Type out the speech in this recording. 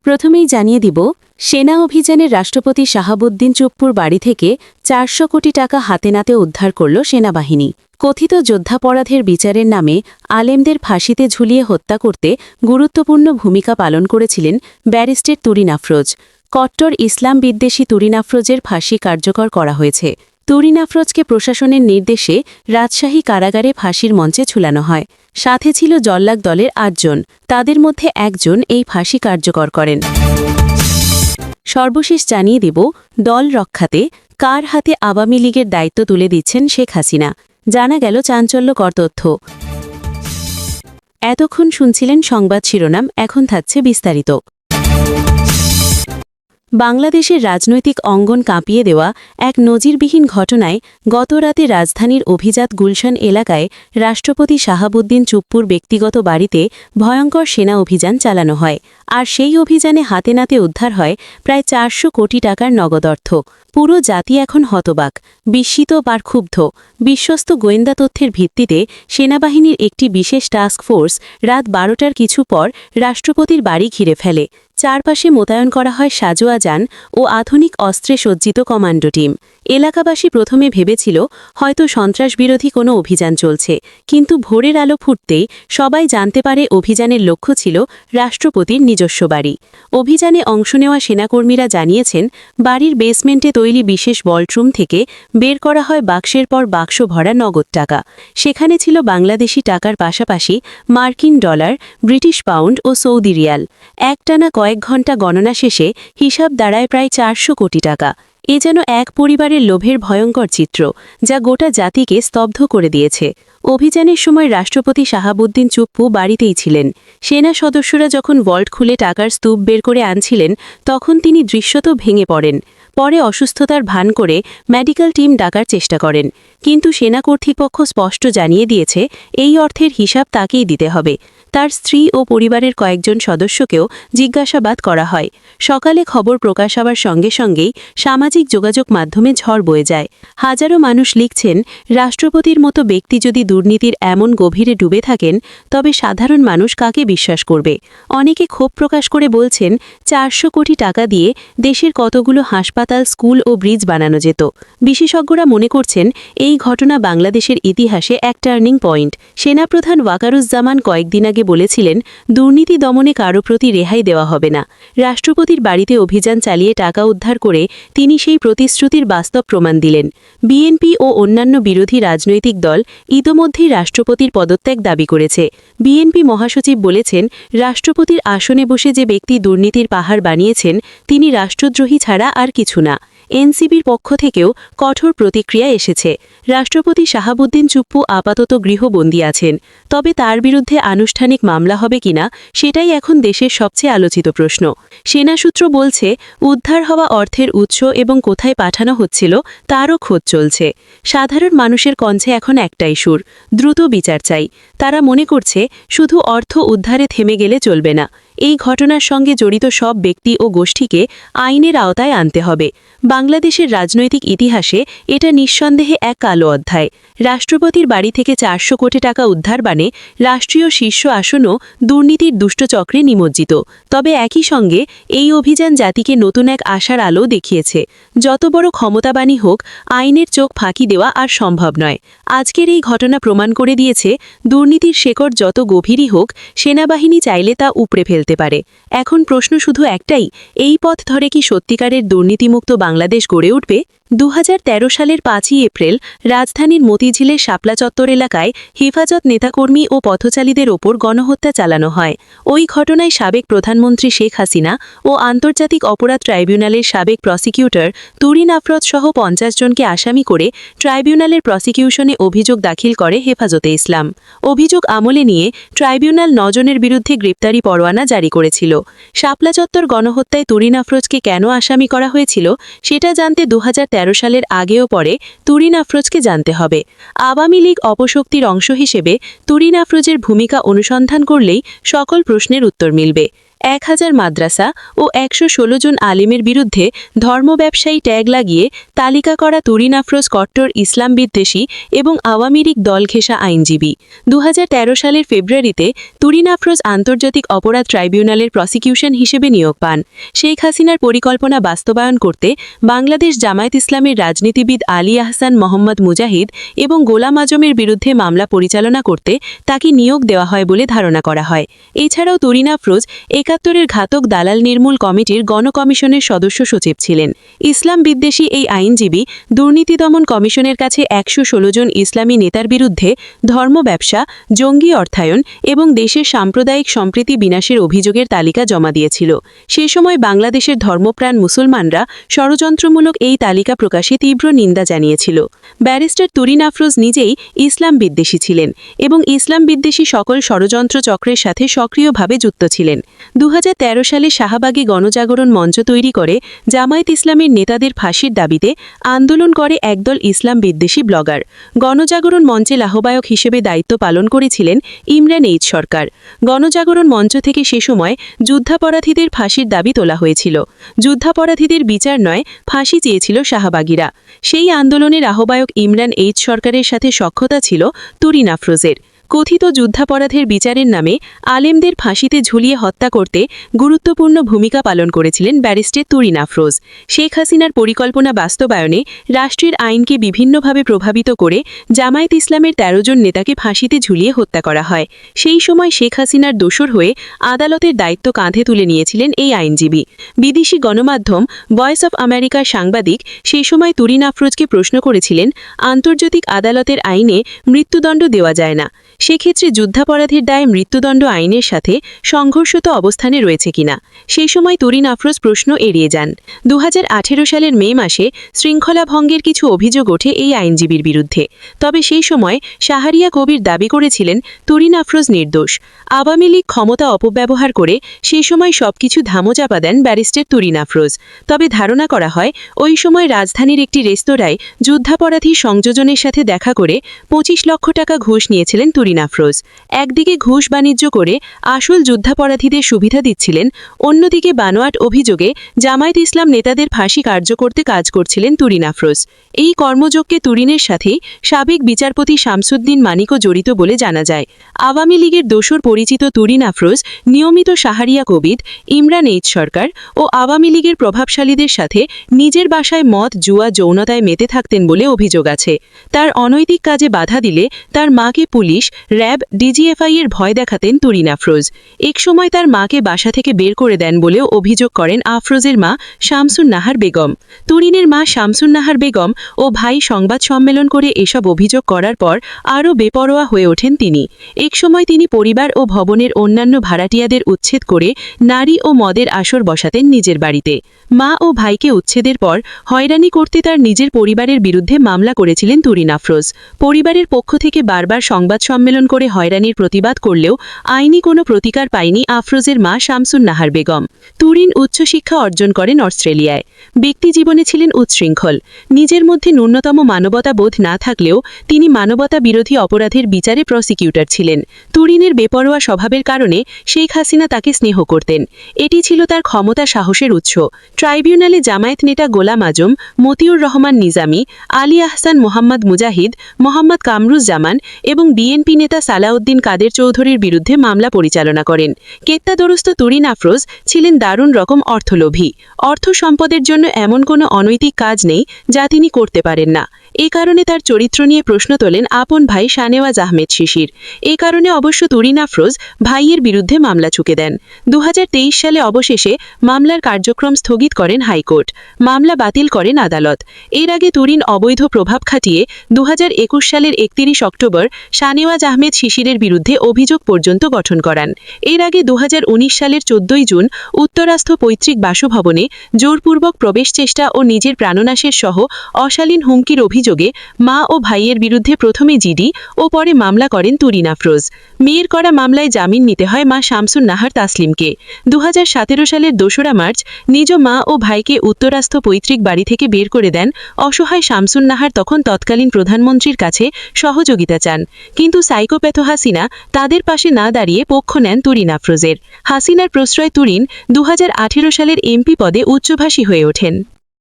প্রথমেই জানিয়ে দিব, সেনা অভিযানে রাষ্ট্রপতি শাহাবুদ্দিন চুপ্পুর বাড়ি থেকে ৪০০ কোটি টাকা হাতে নাতে উদ্ধার করল সেনাবাহিনী। কথিত যুদ্ধাপরাধের বিচারের নামে আলেমদের ফাঁসিতে ঝুলিয়ে হত্যা করতে গুরুত্বপূর্ণ ভূমিকা পালন করেছিলেন ব্যারিস্টার তুরিন আফরোজ। কট্টর ইসলাম বিদ্বেষী তুরিন আফরোজের ফাঁসি কার্যকর করা হয়েছে। তুরিন আফরোজকে প্রশাসনের নির্দেশে রাজশাহী কারাগারে ফাঁসির মঞ্চে ঝুলানো হয়। সাথে ছিল জল্লাক দলের ৮ জন, তাদের মধ্যে একজন এই ফাঁসি কার্যকর করেন। সর্বশেষ জানিয়ে দেব, দল রক্ষাতে কার হাতে আওয়ামী লীগের দায়িত্ব তুলে দিচ্ছেন শেখ হাসিনা। জানা গেল চাঞ্চল্যকর তথ্য। এতক্ষণ শুনছিলেন সংবাদ শিরোনাম, এখন থাকছে বিস্তারিত। বাংলাদেশের রাজনৈতিক অঙ্গন কাঁপিয়ে দেওয়া এক নজিরবিহীন ঘটনায় গতরাতে রাজধানীর অভিজাত গুলশান এলাকায় রাষ্ট্রপতি শাহাবুদ্দিন চুপ্পুর ব্যক্তিগত বাড়িতে ভয়ঙ্কর সেনা অভিযান চালানো হয়। আর সেই অভিযানে হাতে নাতে উদ্ধার হয় প্রায় ৪০০ কোটি টাকার নগদ অর্থ। পুরো জাতি এখন হতবাক, বিস্মিত আর ক্ষুব্ধ। বিশ্বস্ত গোয়েন্দা তথ্যের ভিত্তিতে সেনাবাহিনীর একটি বিশেষ টাস্ক ফোর্স রাত ১২টার কিছু পর রাষ্ট্রপতির বাড়ি ঘিরে ফেলে। চারপাশে মোতায়েন করা হয় সাজোয়া যান ও আধুনিক অস্ত্রে সজ্জিত কমান্ডো টিম। এলাকাবাসী প্রথমে ভেবেছিল হয়তো সন্ত্রাসবিরোধী কোনো অভিযান চলছে, কিন্তু ভোরের আলো ফুটতেই সবাই জানতে পারে অভিযানের লক্ষ্য ছিল রাষ্ট্রপতির নিজস্ব বাড়ি। অভিযানে অংশ নেওয়া সেনাকর্মীরা জানিয়েছেন, বাড়ির বেসমেন্টে তৈরি বিশেষ ভল্টরুম থেকে বের করা হয় বাক্সের পর বাক্স ভরা নগদ টাকা। সেখানে ছিল বাংলাদেশি টাকার পাশাপাশি মার্কিন ডলার, ব্রিটিশ পাউন্ড ও সৌদি রিয়াল। একটানা কয়েক ঘণ্টা গণনা শেষে হিসাব দাঁড়ায় প্রায় ৪০০ কোটি টাকা। এ যেন এক পরিবারের লোভের ভয়ঙ্কর চিত্র, যা গোটা জাতিকে স্তব্ধ করে দিয়েছে। অভিযানের সময় রাষ্ট্রপতি শাহাবুদ্দিন চুপ্পু বাড়িতেই ছিলেন। সেনা সদস্যরা যখন ভল্ট খুলে টাকার স্তূপ বের করে আনছিলেন, তখন তিনি দৃশ্যত ভেঙে পড়েন। পরে অসুস্থতার ভান করে মেডিকেল টিম ডাকার চেষ্টা করেন, কিন্তু সেনা কর্তৃপক্ষ স্পষ্ট জানিয়ে দিয়েছে এই অর্থের হিসাব তাকেই দিতে হবে। তার স্ত্রী ও পরিবারের কয়েকজন সদস্যকেও জিজ্ঞাসাবাদ করা হয়। সকালে খবর প্রকাশ হওয়ার সঙ্গে সঙ্গেই সামাজিক যোগাযোগ মাধ্যমে ঝড় বয়ে যায়। হাজারো মানুষ লিখছেন, রাষ্ট্রপতির মতো ব্যক্তি যদি দুর্নীতির এমন গভীরে ডুবে থাকেন, তবে সাধারণ মানুষ কাকে বিশ্বাস করবে। অনেকে ক্ষোভ প্রকাশ করে বলছেন, ৪০০ কোটি টাকা দিয়ে দেশের কতগুলো হাসপাতাল, স্কুল ও ব্রিজ বানানো যেত। বিশেষজ্ঞরা মনে করছেন, এই ঘটনা বাংলাদেশের ইতিহাসে এক টার্নিং পয়েন্ট। সেনাপ্রধান ওয়াকারুজ্জামান কয়েকদিন আগে বলেছিলেন, দুর্নীতি দমনে কারো প্রতি রেহাই দেওয়া হবে না। রাষ্ট্রপতির বাড়িতে অভিযান চালিয়ে টাকা উদ্ধার করে তিনি সেই প্রতিশ্রুতির বাস্তব প্রমাণ দিলেন। বিএনপি ও অন্যান্য বিরোধী রাজনৈতিক দল ইতোমধ্যেই রাষ্ট্রপতির পদত্যাগ দাবি করেছে। বিএনপি মহাসচিব বলেছেন, রাষ্ট্রপতির আসনে বসে যে ব্যক্তি দুর্নীতির পাহাড় বানিয়েছেন, তিনি রাষ্ট্রদ্রোহী ছাড়া আর কিছু না। এনসিবির পক্ষ থেকেও কঠোর প্রতিক্রিয়া এসেছে। রাষ্ট্রপতি শাহাবুদ্দিন চুপ্পু আপাতত গৃহবন্দী আছেন, তবে তার বিরুদ্ধে আনুষ্ঠানিক মামলা হবে কিনা সেটাই এখন দেশের সবচেয়ে আলোচিত প্রশ্ন। সেনা সূত্র বলছে, উদ্ধার হওয়া অর্থের উৎস এবং কোথায় পাঠানো হচ্ছিল তারও খোঁজ চলছে। সাধারণ মানুষের কণ্ঠে এখন একটাই সুর, দ্রুত বিচার চাই। তারা মনে করছে, শুধু অর্থ উদ্ধারে থেমে গেলে চলবে না। এই ঘটনার সঙ্গে জড়িত সব ব্যক্তি ও গোষ্ঠীকে আইনের আওতায় আনতে হবে। বাংলাদেশের রাজনৈতিক ইতিহাসে এটা নিঃসন্দেহে এক কালো অধ্যায়। রাষ্ট্রপতির বাড়ি থেকে ৪০০ কোটি টাকা উদ্ধার মানে রাষ্ট্রীয় শীর্ষ আসনও দুর্নীতির দুষ্টচক্রে নিমজ্জিত। তবে একই সঙ্গে এই অভিযান জাতিকে নতুন এক আশার আলো দেখিয়েছে। যত বড় ক্ষমতাবানই হোক, আইনের চোখ ফাঁকি দেওয়া আর সম্ভব নয়। আজকের এই ঘটনা প্রমাণ করে দিয়েছে, দুর্নীতির শেকড় যত গভীরই হোক, সেনাবাহিনী চাইলে তা উপড়ে ফেলতে পারে। এখন প্রশ্ন শুধু একটাই, এই পথ ধরে কি সত্যিকারের দুর্নীতিমুক্ত বাংলাদেশ গড়ে উঠবে? ২০১৩ সালের ৫ই এপ্রিল রাজধানীর মতিঝিলের শাপলা চত্বর এলাকায় হেফাজত নেতাকর্মী ও পথচারীদের ওপর গণহত্যা চালানো হয়। ওই ঘটনায় সাবেক প্রধানমন্ত্রী শেখ হাসিনা ও আন্তর্জাতিক অপরাধ ট্রাইব্যুনালের সাবেক প্রসিকিউটর তুরিন আফরোজ সহ ৫০ জনকে আসামি করে ট্রাইব্যুনালের প্রসিকিউশনে অভিযোগ দাখিল করে হেফাজতে ইসলাম। অভিযোগ আমলে নিয়ে ট্রাইব্যুনাল ৯ জনের বিরুদ্ধে গ্রেপ্তারি পরোয়ানা জারি করেছিল। শাপলা চত্বর গণহত্যায় তুরিন আফরোজকে কেন আসামি করা হয়েছিল সেটা জানতে ২০১৩ সালের আগেও পরে তুরিন আফরোজকে জানতে হবে। আওয়ামী লীগ অপশক্তির অংশ হিসেবে তুরিন আফরোজের ভূমিকা অনুসন্ধান করলেই সকল প্রশ্নের উত্তর মিলবে। 1000 মাদ্রাসা ও 116 জন আলিমের বিরুদ্ধে ধর্ম ব্যবসায়ী ট্যাগ লাগিয়ে তালিকা করা তুরিন আফরোজ কট্টর ইসলাম বিদ্বেষী এবং আওয়ামী লীগ দল ঘেঁষা আইনজীবী। 2013 সালের ফেব্রুয়ারিতে তুরিন আফরোজ আন্তর্জাতিক অপরাধ ট্রাইব্যুনালের প্রসিকিউশন হিসেবে নিয়োগ পান। শেখ হাসিনার পরিকল্পনা বাস্তবায়ন করতে বাংলাদেশ জামায়াত ইসলামের রাজনীতিবিদ আলী আহসান মোহাম্মদ মুজাহিদ এবং গোলাম আজমের বিরুদ্ধে মামলা পরিচালনা করতে তাকে নিয়োগ দেওয়া হয় বলে ধারণা করা হয়। এছাড়াও তুরিন আফরোজ 71-এর ঘাতক দালাল নির্মূল কমিটির গণকমিশনের সদস্য সচিব ছিলেন। ইসলাম বিদ্বেষী এই আইনজীবী দুর্নীতি দমন কমিশনের কাছে 116 জন ইসলামী নেতার বিরুদ্ধে ধর্ম ব্যবসা, জঙ্গি অর্থায়ন এবং দেশের সাম্প্রদায়িক সম্প্রীতি বিনাশের অভিযোগের তালিকা জমা দিয়েছিল। সে সময় বাংলাদেশের ধর্মপ্রাণ মুসলমানরা ষড়যন্ত্রমূলক এই তালিকা প্রকাশে তীব্র নিন্দা জানিয়েছিল। ব্যারিস্টার তুরিন আফরোজ নিজেই ইসলাম বিদ্বেষী ছিলেন এবং ইসলাম বিদ্বেষী সকল ষড়যন্ত্র চক্রের সাথে সক্রিয়ভাবে যুক্ত ছিলেন। 2013 সালে শাহবাগে গণজাগরণ মঞ্চ তৈরি করে জামায়াত ইসলামের নেতাদের ফাঁসির দাবিতে আন্দোলন করে একদল ইসলাম বিদ্বেষী ব্লগার। গণজাগরণ মঞ্চের আহ্বায়ক হিসেবে দায়িত্ব পালন করেছিলেন ইমরান এইচ সরকার। গণজাগরণ মঞ্চ থেকে সে সময় যুদ্ধাপরাধীদের ফাঁসির দাবি তোলা হয়েছিল। যুদ্ধাপরাধীদের বিচার নয়, ফাঁসি চেয়েছিল শাহবাগীরা। সেই আন্দোলনের আহ্বায়ক ইমরান এইচ সরকারের সাথে সখ্যতা ছিল তুরিন আফরোজের। কথিত যুদ্ধাপরাধের বিচারের নামে আলেমদের ফাঁসিতে ঝুলিয়ে হত্যা করতে গুরুত্বপূর্ণ ভূমিকা পালন করেছিলেন ব্যারিস্টার তুরিন আফরোজ। শেখ হাসিনার পরিকল্পনা বাস্তবায়নে রাষ্ট্রের আইনকে বিভিন্নভাবে প্রভাবিত করে জামায়াত ইসলামের 13 জন নেতাকে ফাঁসিতে ঝুলিয়ে হত্যা করা হয়। সেই সময় শেখ হাসিনার দোসর হয়ে আদালতের দায়িত্ব কাঁধে তুলে নিয়েছিলেন এই আইনজীবী। বিদেশি গণমাধ্যম ভয়েস অব আমেরিকার সাংবাদিক সেই সময় তুরিন আফরোজকে প্রশ্ন করেছিলেন, আন্তর্জাতিক আদালতের আইনে মৃত্যুদণ্ড দেওয়া যায় না, সেক্ষেত্রে যুদ্ধাপরাধের দায়ে মৃত্যুদণ্ড আইনের সাথে সংঘর্ষিত অবস্থানে রয়েছে কিনা। সেই সময় তুরিন আফরোজ প্রশ্ন এড়িয়ে যান। 2018 সালের মে মাসে শৃঙ্খলা ভঙ্গের কিছু অভিযোগ ওঠে এই আইনজীবীর বিরুদ্ধে। তবে সেই সময় শাহরিয়া কবির দাবি করেছিলেন তুরিন আফরোজ নির্দোষ। আওয়ামী লীগ ক্ষমতা অপব্যবহার করে সেই সময় সবকিছু ধামাচাপা দেন ব্যারিস্টার তুরিন আফরোজ। তবে ধারণা করা হয় ওই সময় রাজধানীর একটি রেস্তোরাঁয় যুদ্ধাপরাধী সংযোজনের সাথে দেখা করে 25 লক্ষ টাকা ঘুষ নিয়েছিলেন তুরিন আফরোজ। একদিকে ঘুষ বাণিজ্য করে আসল যুদ্ধাপরাধীদের সুবিধা দিচ্ছিলেন, অন্যদিকে বানোয়াট অভিযোগে জামায়াত ইসলাম নেতাদের ফাঁসি কার্যকরতে কাজ করছিলেন তুরিন আফরোজ। এই কর্মযোগকে তুরিনের সাথেই সাবেক বিচারপতি শামসুদ্দিন মানিকও জড়িত বলে জানা যায়। আওয়ামী লীগের দোসর পরিচিত তুরিন আফরোজ নিয়মিত শাহরিয়া কবির, ইমরান এইচ সরকার ও আওয়ামী লীগের প্রভাবশালীদের সাথে নিজের বাসায় মদ, জুয়া, যৌনতায় মেতে থাকতেন বলে অভিযোগ আছে। তার অনৈতিক কাজে বাধা দিলে তার মাকে পুলিশ, র্যাব, ডিজিএফআই এর ভয় দেখাতেন তুরিন আফরোজ। একসময় তার মাকে বাসা থেকে বের করে দেন বলেও অভিযোগ করেন আফরোজের মা শামসুন নাহার বেগম। তুরিনের মা শামসুন নাহার বেগম ও ভাই সংবাদ সম্মেলন করে এসব অভিযোগ করার পর আরও বেপরোয়া হয়ে ওঠেন তিনি। একসময় তিনি পরিবার ও ভবনের অন্যান্য ভাড়াটিয়াদের উচ্ছেদ করে নারী ও মদের আসর বসাতেন নিজের বাড়িতে। মা ও ভাইকে উচ্ছেদের পর হয়রানি করতে তার নিজের পরিবারের বিরুদ্ধে মামলা করেছিলেন তুরিন আফরোজ। পরিবারের পক্ষ থেকে বারবার সংবাদ সম্মেলন করে হয়রানির প্রতিবাদ করলেও আইনি কোনো প্রতিকার পায়নি আফরোজের মা শামসুন নাহার বেগম। তুরিন উচ্চশিক্ষা অর্জন করেন অস্ট্রেলিয়ায়। ব্যক্তিজীবনে ছিলেন উচ্ছৃঙ্খল। নিজের মধ্যে ন্যূনতম মানবতা বোধ না থাকলেও তিনি মানবতা বিরোধী অপরাধের বিচারে প্রসিকিউটর ছিলেন। তুরিনের বেপরোয়া স্বভাবের কারণে শেখ হাসিনা তাকে স্নেহ করতেন। এটি ছিল তার ক্ষমতা সাহসের উৎস। ট্রাইব্যুনালে জামায়াত নেতা গোলাম আজম, মতিউর রহমান নিজামী, আলী আহসান মোহাম্মদ মুজাহিদ, মোহাম্মদ কামরুজ্জামান এবং বিএনপি নেতা সালাউদ্দিন কাদের চৌধুরীর বিরুদ্ধে মামলা পরিচালনা করেন। কেত্তাদরুস্ত তুরিন আফরোজ ছিলেন দারুণ রকম অর্থলোভী। অর্থ সম্পদের জন্য এমন কোনো অনৈতিক কাজ নেই যা তিনি করতে পারেন না। এ কারণে তার চরিত্র নিয়ে প্রশ্ন তোলেন আপন ভাই শানেওয়াজ আহমেদ শিশির। এ কারণে অবশ্য তুরিন আফরোজ ভাইয়ের বিরুদ্ধে মামলা চুকে দেন। 2023 সালে অবশেষে মামলার কার্যক্রম স্থগিত করেন হাইকোর্ট। মামলা বাতিল করেন আদালত। এর আগে তুরিন অবৈধ প্রভাব খাটিয়ে 2021 সালের 31 অক্টোবর শানেওয়াজ আহমেদ শিশিরের বিরুদ্ধে অভিযোগ পর্যন্ত গঠন করান। এর আগে 2019 সালের 14 জুন উত্তরাস্থ পৈতৃক বাসভবনে জোরপূর্বক প্রবেশ চেষ্টা ও নিজের প্রাণনাশের সহ অশালীন হুমকির অভিযোগ অভিযোগে মা ও ভাইয়ের বিরুদ্ধে প্রথমে জিডি ও পরে মামলা করেন তুরিন আফরোজ। মেয়ের করা মামলায় জামিন নিতে হয় মা শামসুন নাহার তাসলিমকে। 2017 সালের 2রা মার্চ নিজ মা ও ভাইকে উত্তরাস্থ পৈতৃক বাড়ি থেকে বের করে দেন অসহায় শামসুন নাহার। তখন তৎকালীন প্রধানমন্ত্রীর কাছে সহযোগিতা চান, কিন্তু সাইকোপ্যাথ হাসিনা তাদের পাশে না দাঁড়িয়ে পক্ষ নেন তুরিন আফরোজের। হাসিনার প্রশ্রয় তুরিন 2018 সালের এমপি পদে উচ্চভাষী হয়ে ওঠেন।